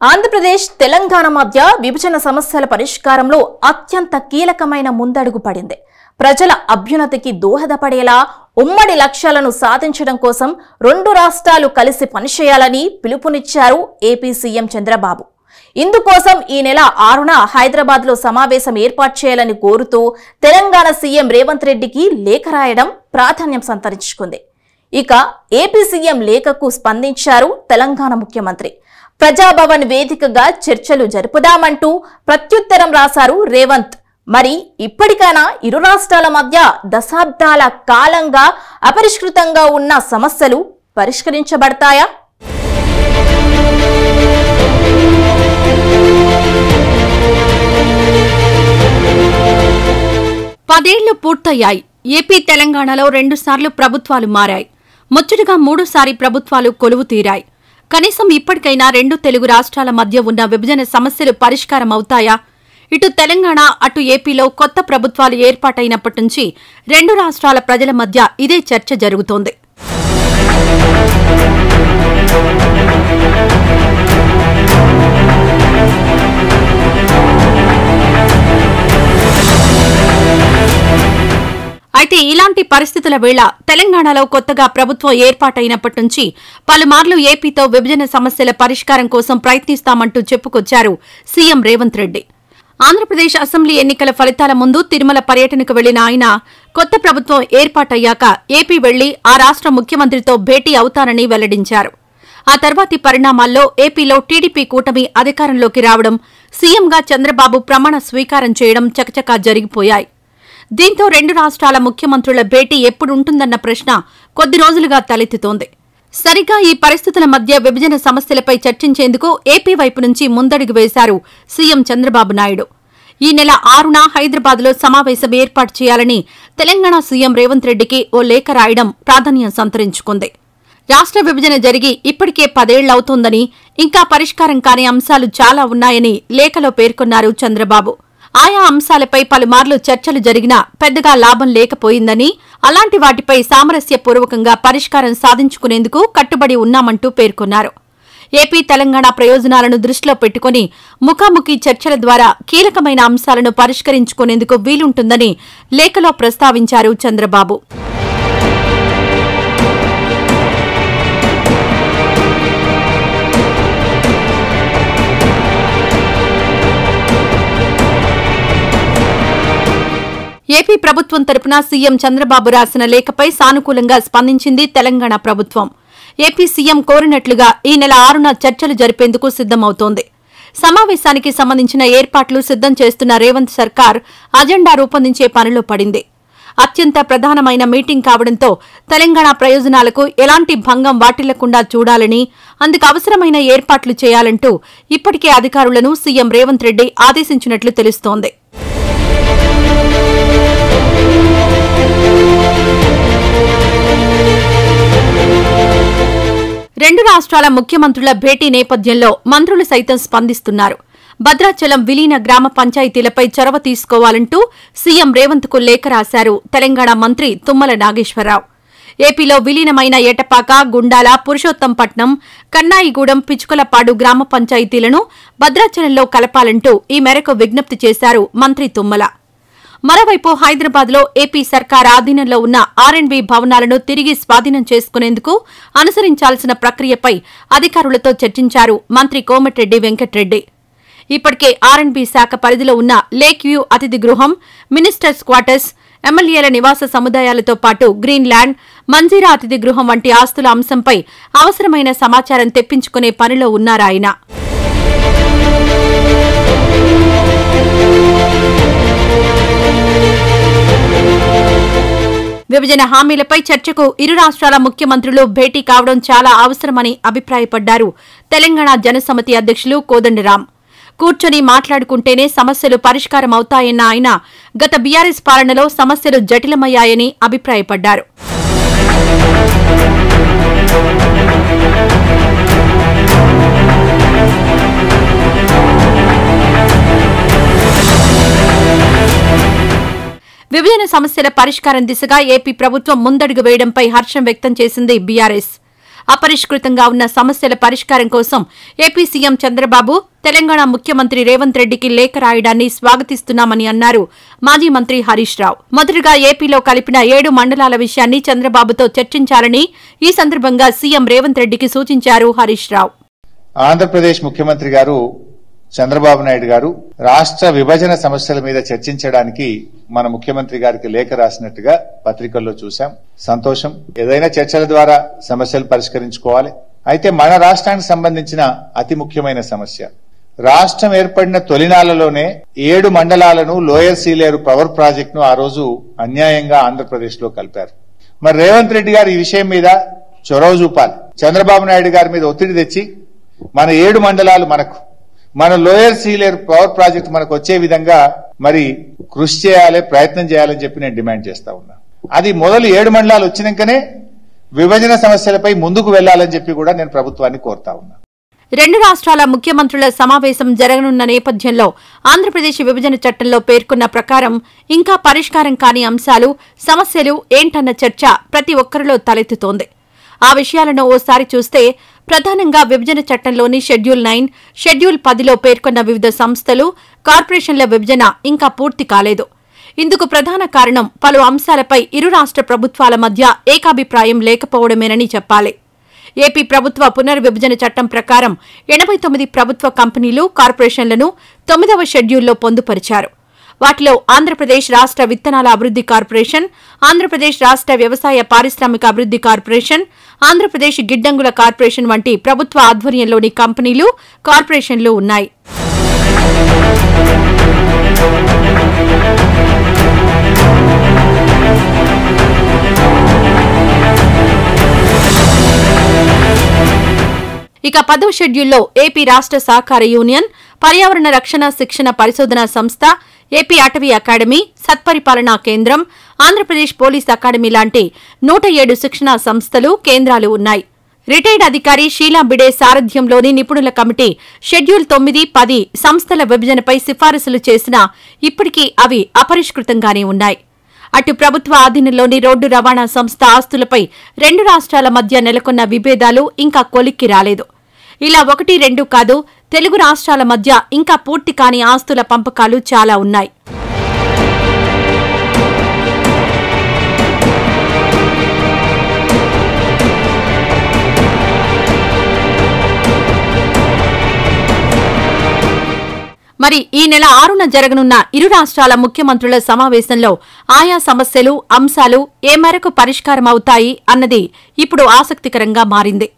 ఆంధ్రప్రదేశ్ తెలంగాణ మధ్య విభజన సమస్యల పరిష్కారంలో అత్యంత కీలకమైన ముందడుగు పడింది. ప్రజల అభ్యున్నతికి దోహదపడేలా ఉమ్మడి లక్ష్యాలను సాధించడం కోసం రెండు రాష్ట్రాలు కలిసి పనిచేయాలని పిలుపునిచ్చారు ఏపీ సీఎం చంద్రబాబు. ఇందుకోసం ఈ నెల 6న హైదరాబాద్లో సమావేశం ఏర్పాటు చేయాలని కోరుతూ తెలంగాణ సీఎం రేవంత్ రెడ్డికి లేఖ రాయడం ప్రాధాన్యం సంతరించుకుంది. ఇక ఏపీ సీఎం లేఖకు స్పందించారు తెలంగాణ ముఖ్యమంత్రి. ప్రజాభవన్ వేదికగా చర్చలు జరుపుదామంటూ ప్రత్యుత్తరం రాశారు రేవంత్. మరి ఇప్పటికైనా ఇరు రాష్ట్రాల మధ్య దశాబ్దాల కాలంగా అపరిష్కృతంగా ఉన్న సమస్యలు పరిష్కరించబడతాయా? పదేళ్లు పూర్తయ్యాయి. ఏపీ తెలంగాణలో 2 సార్లు ప్రభుత్వాలు మారాయి. ముచ్చటగా 3సారి ప్రభుత్వాలు కొలువు తీరాయి. కనీసం ఇప్పటికైనా 2 తెలుగు రాష్ట్రాల మధ్య ఉన్న విభజన సమస్యలు పరిష్కారం అవుతాయా? ఇటు తెలంగాణ అటు ఏపీలో కొత్త ప్రభుత్వాలు ఏర్పాటైనప్పటి నుంచి 2 రాష్ట్రాల ప్రజల మధ్య ఇదే చర్చ జరుగుతోంది. అయితే ఇలాంటి పరిస్థితుల వేళ తెలంగాణలో కొత్తగా ప్రభుత్వం ఏర్పాటైనప్పటి నుంచి పలుమార్లు ఏపీతో విభజన సమస్యల పరిష్కారం కోసం ప్రయత్నిస్తామంటూ చెప్పుకొచ్చారు సీఎం రేవంత్ రెడ్డి. ఆంధ్రప్రదేశ్ అసెంబ్లీ ఎన్నికల ఫలితాల ముందు తిరుమల పర్యటనకు వెళ్లిన ఆయన కొత్త ప్రభుత్వం ఏర్పాటయ్యాక ఏపీ వెళ్లి ఆ రాష్ట్ర ముఖ్యమంత్రితో భేటీ అవుతానని వెల్లడించారు. ఆ తర్వాతి పరిణామాల్లో ఏపీలో టీడీపీ కూటమి అధికారంలోకి రావడం, సీఎంగా చంద్రబాబు ప్రమాణ స్వీకారం చేయడం చకచకా జరిగిపోయాయి. దీంతో 2 రాష్ట్రాల ముఖ్యమంత్రుల భేటీ ఎప్పుడుంటుందన్న ప్రశ్న కొద్ది రోజులుగా తలెత్తుతోంది. సరిగా ఈ పరిస్థితుల మధ్య విభజన సమస్యలపై చర్చించేందుకు ఏపీ వైపు నుంచి ముందడుగు వేశారు సీఎం చంద్రబాబు నాయుడు. ఈ నెల 6న హైదరాబాద్లో సమావేశం ఏర్పాటు చేయాలని తెలంగాణ సీఎం రేవంత్ రెడ్డికి ఓ లేఖ రాయడం ప్రాధాన్యం సంతరించుకుంది. రాష్ట్ర విభజన జరిగి ఇప్పటికే 10 ఏళ్లవుతోందని, ఇంకా పరిష్కారం కాని అంశాలు చాలా ఉన్నాయని లేఖలో పేర్కొన్నారు చంద్రబాబు. ఆయా అంశాలపై పలుమార్లు చర్చలు జరిగినా పెద్దగా లాభం లేకపోయిందని, అలాంటి వాటిపై సామరస్యపూర్వకంగా పరిష్కారం సాధించుకునేందుకు కట్టుబడి ఉన్నామంటూ పేర్కొన్నారు. ఏపీ తెలంగాణ ప్రయోజనాలను దృష్టిలో పెట్టుకుని ముఖాముఖి చర్చల ద్వారా కీలకమైన అంశాలను పరిష్కరించుకునేందుకు వీలుంటుందని లేఖలో ప్రస్తావించారు చంద్రబాబు. ఏపీ ప్రభుత్వం తరపున సీఎం చంద్రబాబు రాసిన లేఖపై సానుకూలంగా స్పందించింది తెలంగాణ ప్రభుత్వం. ఏపీ సీఎం కోరినట్లుగా ఈ నెల 6న చర్చలు జరిపేందుకు సిద్దమవుతోంది. సమావేశానికి సంబంధించిన ఏర్పాట్లు సిద్దం చేస్తున్న రేవంత్ సర్కార్ అజెండా రూపొందించే పనిలో పడింది. అత్యంత ప్రధానమైన మీటింగ్ కావడంతో తెలంగాణ ప్రయోజనాలకు ఎలాంటి భంగం వాటిల్లకుండా చూడాలని, అందుకు అవసరమైన ఏర్పాట్లు చేయాలంటూ ఇప్పటికే అధికారులను సీఎం రేవంత్ రెడ్డి ఆదేశించినట్లు తెలుస్తోంది. రెండు రాష్ట్రాల ముఖ్యమంత్రుల భేటీ నేపథ్యంలో మంత్రులు సైతం స్పందిస్తున్నారు. భద్రాచలం విలీన గ్రామ పంచాయతీలపై చొరవ తీసుకోవాలంటూ సీఎం రేవంత్కు లేఖ రాశారు తెలంగాణ మంత్రి తుమ్మల నాగేశ్వరరావు. ఏపీలో విలీనమైన ఎటపాక, గుండాల, పురుషోత్తంపట్నం, కన్నాయిగూడెం, పిచుకలపాడు గ్రామ పంచాయతీలను భద్రాచలంలో కలపాలంటూ ఈ మేరకు విజ్ఞప్తి చేశారు మంత్రి తుమ్మల. మరోవైపు హైదరాబాద్లో ఏపీ సర్కార్ ఆధీనంలో ఉన్న ఆర్ఎండ్బీ భవనాలను తిరిగి స్వాధీనం చేసుకునేందుకు అనుసరించాల్సిన ప్రక్రియపై అధికారులతో చర్చించారు మంత్రి కోమటిరెడ్డి వెంకటరెడ్డి. ఇప్పటికే ఆర్ఎండ్బీ శాఖ పరిధిలో ఉన్న లేక్ వ్యూ అతిథి గృహం, మినిస్టర్స్ క్వార్టర్స్, ఎమ్మెల్యేల నివాస సముదాయాలతో పాటు గ్రీన్ ల్యాండ్, మంజీరా అతిథి గృహం వంటి ఆస్తుల అంశంపై అవసరమైన సమాచారం తెప్పించుకునే పనిలో ఉన్నారాయన. విభజన హామీలపై చర్చకు ఇరు రాష్ట్రాల ముఖ్యమంత్రులు భేటీ కావడం చాలా అవసరమని అభిప్రాయపడ్డారు తెలంగాణ జనసమితి అధ్యక్షులు కోదండరాం. కూర్చొని మాట్లాడుకుంటేనే సమస్యలు పరిష్కారం అవుతాయన్న ఆయన గత బీఆర్ఎస్ పాలనలో సమస్యలు జటిలమయ్యాయని అభిప్రాయపడ్డారు. విభజన సమస్యల పరిష్కారం దిశగా ఏపీ ప్రభుత్వం ముందడుగు వేయడంపై హర్షం వ్యక్తం చేసింది బీఆర్ఎస్. అపరిష్కృతంగా ఉన్న సమస్యల పరిష్కారం కోసం ఏపీ సీఎం చంద్రబాబు తెలంగాణ ముఖ్యమంత్రి రేవంత్ రెడ్డికి లేఖ రాయడాన్ని స్వాగతిస్తున్నామని అన్నారు మాజీ మంత్రి హరీష్ రావు. మొదటగా ఏపీలో కలిపిన 7 మండలాల విషయాన్ని చంద్రబాబుతో చర్చించాలని ఈ సందర్భంగా సీఎం రేవంత్ రెడ్డికి సూచించారు హరీష్ రావు. ఆంధ్రప్రదేశ్ ముఖ్యమంత్రి గారు చంద్రబాబు నాయుడు గారు రాష్ట్ర విభజన సమస్యల మీద చర్చించడానికి మన ముఖ్యమంత్రి గారికి లేఖ రాసినట్టుగా పత్రికల్లో చూశాం. సంతోషం. ఏదైనా చర్చల ద్వారా సమస్యలు పరిష్కరించుకోవాలి. అయితే మన రాష్ట్రానికి సంబంధించిన అతి ముఖ్యమైన సమస్య, రాష్ట్రం ఏర్పడిన తొలినాళ్లలోనే 7 మండలాలను లోయర్ సీలేరు పవర్ ప్రాజెక్టును ఆ రోజు అన్యాయంగా ఆంధ్రప్రదేశ్ లో కలిపారు. మరి రేవంత్ రెడ్డి గారు ఈ విషయం మీద చొరవ చూపాలి. చంద్రబాబు నాయుడు గారి మీద ఒత్తిడి తెచ్చి మన 7 మండలాలు మన లోయర్ సీలేరు పవర్ ప్రాజెక్టు మనకు వచ్చే విధంగా మరి కృషి చేయాలి, ప్రయత్నం చేయాలని చెప్పి నేను డిమాండ్ చేస్తా ఉన్నా. అది మొదలు 7 మండలాలు వచ్చినాకనే విభజన సమస్యలపై ముందుకు వెళ్లాలని చెప్పి కూడా నేను ప్రభుత్వాన్ని కోరుతా ఉన్నా. 2 రాష్ట్రాల ముఖ్యమంత్రుల సమావేశం జరగనున్న నేపథ్యంలో ఆంధ్రప్రదేశ్ విభజన చట్టంలో పేర్కొన్న ప్రకారం ఇంకా పరిష్కారం కాని అంశాలు, సమస్యలు ఏంటన్న చర్చ ప్రతి ఒక్కరిలో తలెత్తుతోంది. ఆ విషయాలను ఓసారి చూస్తే ప్రధానంగా విభజన చట్టంలోని షెడ్యూల్ 9, షెడ్యూల్ 10లో పేర్కొన్న వివిధ సంస్థలు, కార్పొరేషన్ల విభజన ఇంకా పూర్తి కాలేదు. ఇందుకు ప్రధాన కారణం పలు అంశాలపై ఇరు రాష్ట్ర ప్రభుత్వాల మధ్య ఏకాభిప్రాయం లేకపోవడమేనని చెప్పాలి. ఏపీ ప్రభుత్వ పునర్విభజన చట్టం ప్రకారం 89 ప్రభుత్వ కంపెనీలు, కార్పొరేషన్లను 9వ షెడ్యూల్లో పొందుపరిచారు. వాటిలో ఆంధ్రప్రదేశ్ రాష్ట్ర విత్తనాల అభివృద్ది కార్పొరేషన్, ఆంధ్రప్రదేశ్ రాష్ట్ర వ్యవసాయ పారిశ్రామిక అభివృద్ది కార్పొరేషన్, ఆంధ్రప్రదేశ్ గిడ్డంగుల కార్పొరేషన్ వంటి ప్రభుత్వ ఆధ్వర్యంలోని కంపెనీలు, కార్పొరేషన్లు ఉన్నాయి. ఇక 10వ షెడ్యూల్లో ఏపీ రాష్ట్ర సహకార యూనియన్, పర్యావరణ రక్షణ శిక్షణ పరిశోధనా సంస్థ, ఏపీ అటవీ అకాడమీ, సత్పరిపాలనా కేంద్రం, ఆంధ్రప్రదేశ్ పోలీస్ అకాడమీ లాంటి 107 శిక్షణా సంస్థలు, కేంద్రాలు ఉన్నాయి. రిటైర్డ్ అధికారి షీలా బిడే సారథ్యంలోని నిపుణుల కమిటీ షెడ్యూల్ 9, 10 సంస్థల విభజనపై సిఫారసులు చేసినా ఇప్పటికీ అవి అపరిష్కృతంగానే ఉన్నాయి. అటు ప్రభుత్వ ఆధీనంలోని రోడ్డు రవాణా సంస్థ ఆస్తులపై 2 రాష్ట్రాల మధ్య నెలకొన్న విభేదాలు ఇంకా కొలిక్కి రాలేదు. ఇలా 1, 2 కాదు, తెలుగు రాష్ట్రాల మధ్య ఇంకా పూర్తి కాని ఆస్తుల పంపకాలు చాలా ఉన్నాయి. మరి ఈ నెల 6న జరగనున్న ఇరు రాష్ట్రాల ముఖ్యమంత్రుల సమావేశంలో ఆయా సమస్యలు, అంశాలు ఏ మేరకు పరిష్కారమవుతాయి అన్నది ఇప్పుడు ఆసక్తికరంగా మారింది.